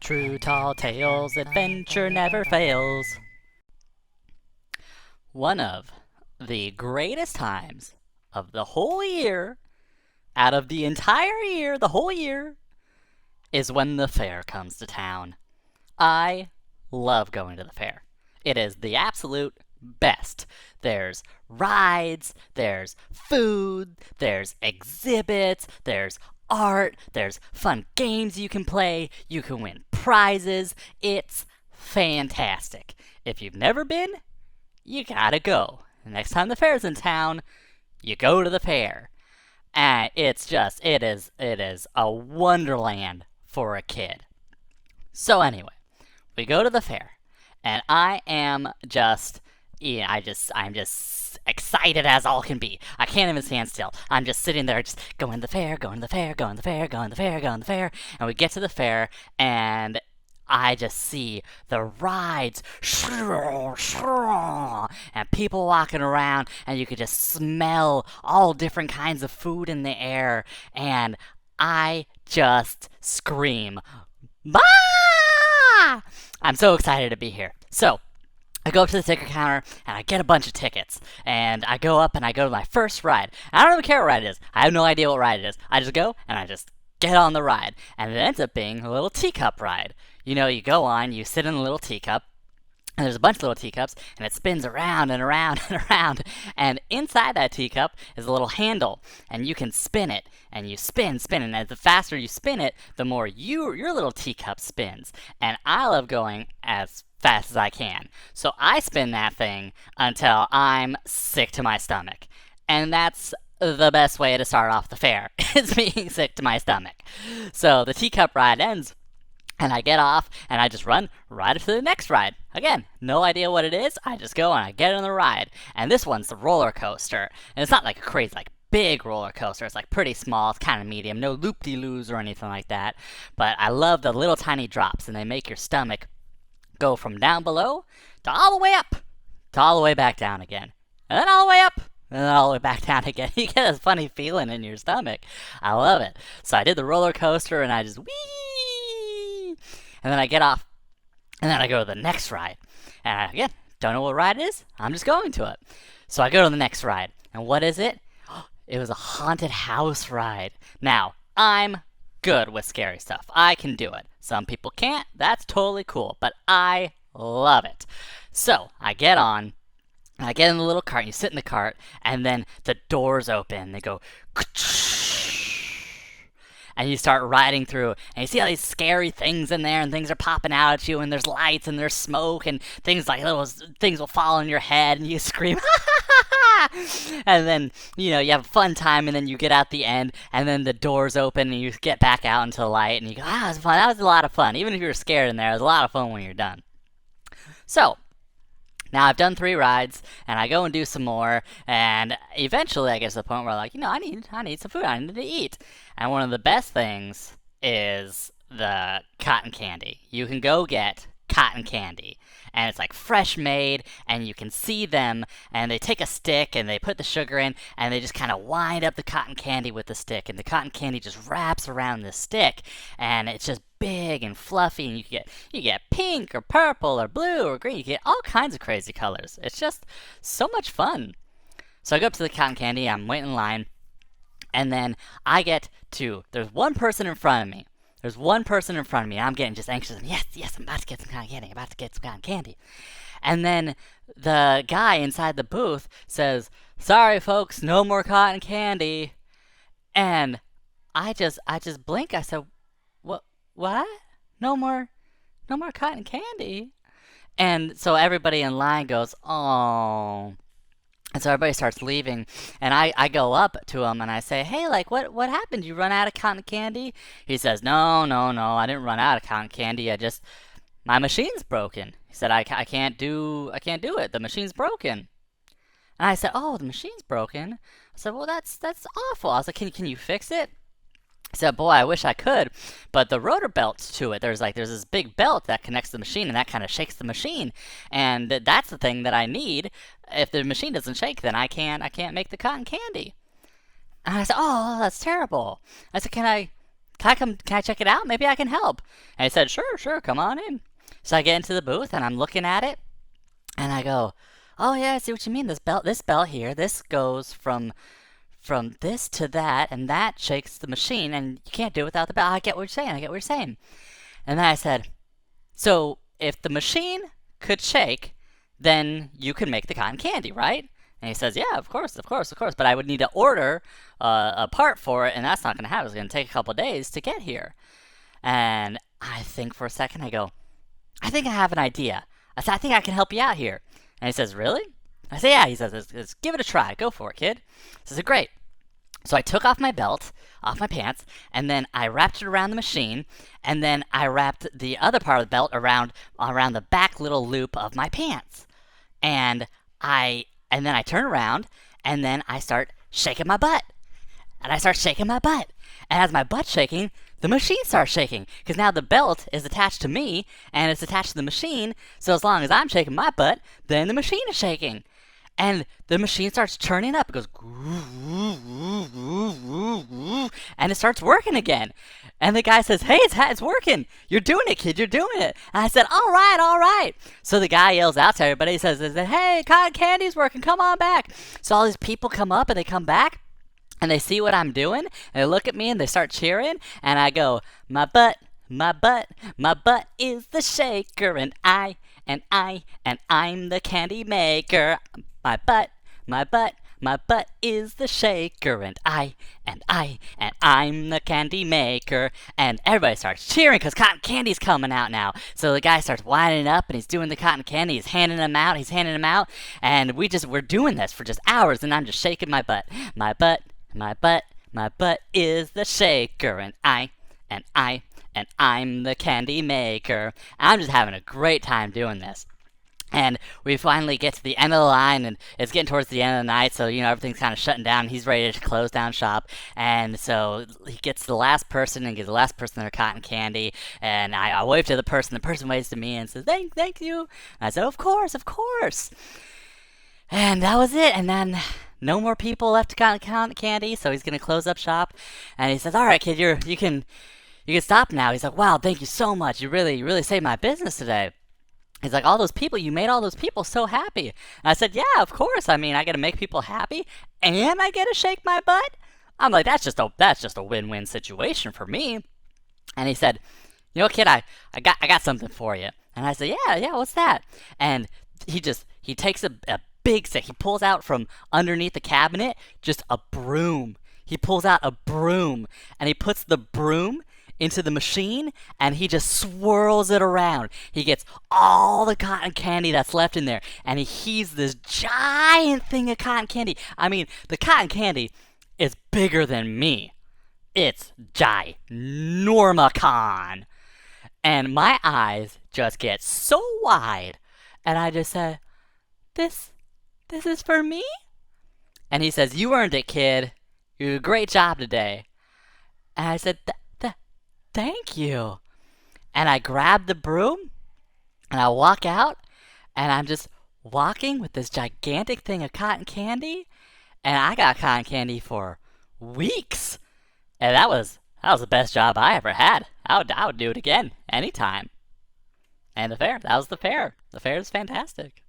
True tall tales, adventure never fails. One of the greatest times of the whole year, out of the entire year, the whole year, is when the fair comes to town. I love going to the fair. It is the absolute best. There's rides, there's food, there's exhibits, there's art, there's fun games you can play, you can win prizes. It's fantastic. If you've never been, you gotta go. The next time the fair's in town, you go to the fair. And it is a wonderland for a kid. So anyway, we go to the fair, and I am just, I'm just excited as all can be. I can't even stand still. I'm just sitting there, just going to the fair, going to the fair, going to the fair, going to the fair, going to the fair, and we get to the fair, and I just see the rides, and people walking around, and you could just smell all different kinds of food in the air, and I just scream, "Bah!" I'm so excited to be here. So, I go up to the ticket counter and I get a bunch of tickets. And I go up and I go to my first ride. I don't even care what ride it is. I have no idea what ride it is. I just go and I just get on the ride. And it ends up being a little teacup ride. You know, you go on, you sit in a little teacup, and there's a bunch of little teacups, and it spins around and around and around. And inside that teacup is a little handle, and you can spin it. And you spin, and the faster you spin it, the more your little teacup spins. And I love going as fast as I can. So I spin that thing until I'm sick to my stomach. And that's the best way to start off the fair, is being sick to my stomach. So the teacup ride ends, and I get off, and I just run right up to the next ride. Again, no idea what it is. I just go and I get on the ride. And this one's the roller coaster. And it's not like a crazy, big roller coaster. It's pretty small. It's kind of medium. No loop-de-loos or anything like that. But I love the little tiny drops, and they make your stomach go from down below to all the way up, to all the way back down again. And then all the way up, and then all the way back down again. You get a funny feeling in your stomach. I love it. So I did the roller coaster, and I just whee! And then I get off, and then I go to the next ride. And I, again, don't know what ride it is. I'm just going to it. So I go to the next ride. And what is it? It was a haunted house ride. Now, I'm good with scary stuff. I can do it. Some people can't. That's totally cool. But I love it. So I get on. I get in the little cart. You sit in the cart. And then the doors open. They go, and you start riding through, and you see all these scary things in there, and things are popping out at you, and there's lights, and there's smoke, and things like little things will fall on your head, and you scream, and then, you know, you have a fun time, and then you get out the end, and then the doors open, and you get back out into the light, and you go, that was fun, that was a lot of fun. Even if you were scared in there, it was a lot of fun when you're done. So, now I've done 3 rides, and I go and do some more, and eventually I get to the point where I'm like, you know, I need some food, I need to eat. And one of the best things is the cotton candy. You can go get cotton candy, and it's fresh made, and you can see them, and they take a stick and they put the sugar in, and they just kind of wind up the cotton candy with the stick, and the cotton candy just wraps around the stick, and it's just big and fluffy, and you get pink or purple or blue or green. You get all kinds of crazy colors. It's just so much fun. So I go up to the cotton candy, I'm waiting in line, and then I get to, there's one person in front of me. There's one person in front of me, and I'm getting just anxious. And yes, I'm about to get some cotton candy. I'm about to get some cotton candy. And then the guy inside the booth says, "Sorry, folks, no more cotton candy." And I just blink. I said, What? No more cotton candy?" And so everybody in line goes, "Oh." And so everybody starts leaving, and I go up to him and I say, "Hey, what happened? You run out of cotton candy?" He says, No, I didn't run out of cotton candy. My machine's broken." He said, I can't do it. The machine's broken." And I said, "Oh, the machine's broken?" I said, "Well, that's awful." I was like, "Can you fix it?" He said, "Boy, I wish I could, but the rotor belts to it, there's this big belt that connects the machine, and that kind of shakes the machine, and that's the thing that I need. If the machine doesn't shake, then I can't make the cotton candy." And I said, "Oh, that's terrible." I said, Can Can I check it out? Maybe I can help. And he said, sure, come on in. So I get into the booth and I'm looking at it and I go, oh yeah, I see what you mean. This belt here, this goes from this to that, and that shakes the machine, and you can't do it without the belt. I get what you're saying. And then I said, so if the machine could shake, then you could make the cotton candy, right? And he says, yeah, of course. But I would need to order a part for it, and that's not going to happen. It's going to take a couple days to get here. And I think for a second, I go, I think I have an idea. I said, I think I can help you out here. And he says, really? I say, yeah. He says, let's give it a try. Go for it, kid. I said, great. So I took off my belt, off my pants, and then I wrapped it around the machine, and then I wrapped the other part of the belt around the back little loop of my pants. And then I turn around, and then I start shaking my butt. And as my butt's shaking, the machine starts shaking. Because now the belt is attached to me, and it's attached to the machine, so as long as I'm shaking my butt, then the machine is shaking. And the machine starts turning up. It goes, and it starts working again. And the guy says, hey, it's working. You're doing it, kid. You're doing it. And I said, all right. So the guy yells out to everybody. He says, hey, cotton candy's working. Come on back. So all these people come up, and they come back. And they see what I'm doing. And they look at me, and they start cheering. And I go, my butt is the shaker. And I'm the candy maker. My butt is the shaker, and I'm the candy maker. And everybody starts cheering because cotton candy's coming out now. So the guy starts winding up and he's doing the cotton candy. He's handing them out. And we're doing this for just hours, and I'm just shaking my butt. My butt is the shaker, and I'm the candy maker. I'm just having a great time doing this. And we finally get to the end of the line, and it's getting towards the end of the night, so, everything's kind of shutting down. He's ready to close down shop, and so he gets the last person and gives the last person their cotton candy, and I wave to the person waves to me and says, thank you. And I said, of course. And that was it, and then no more people left to cotton candy, so he's going to close up shop, and he says, all right, kid, you can stop now. He's like, wow, thank you so much. You really saved my business today. He's like, you made all those people so happy. And I said, yeah, of course. I mean, I get to make people happy, and I get to shake my butt. I'm like, that's just a win-win situation for me. And he said, kid, I got something for you. And I said, yeah, what's that? And he takes a big stick. He pulls out from underneath the cabinet just a broom. He pulls out a broom, and he puts the broom into the machine, and he just swirls it around. He gets all the cotton candy that's left in there, and he heaves this giant thing of cotton candy. I mean, the cotton candy is bigger than me. It's ginormicon. And my eyes just get so wide, and I just said, this is for me? And he says, you earned it, kid. You did a great job today. And I said, thank you. And I grab the broom, and I walk out, and I'm just walking with this gigantic thing of cotton candy, and I got cotton candy for weeks. And that was the best job I ever had. I would do it again anytime. And that was the fair. The fair is fantastic.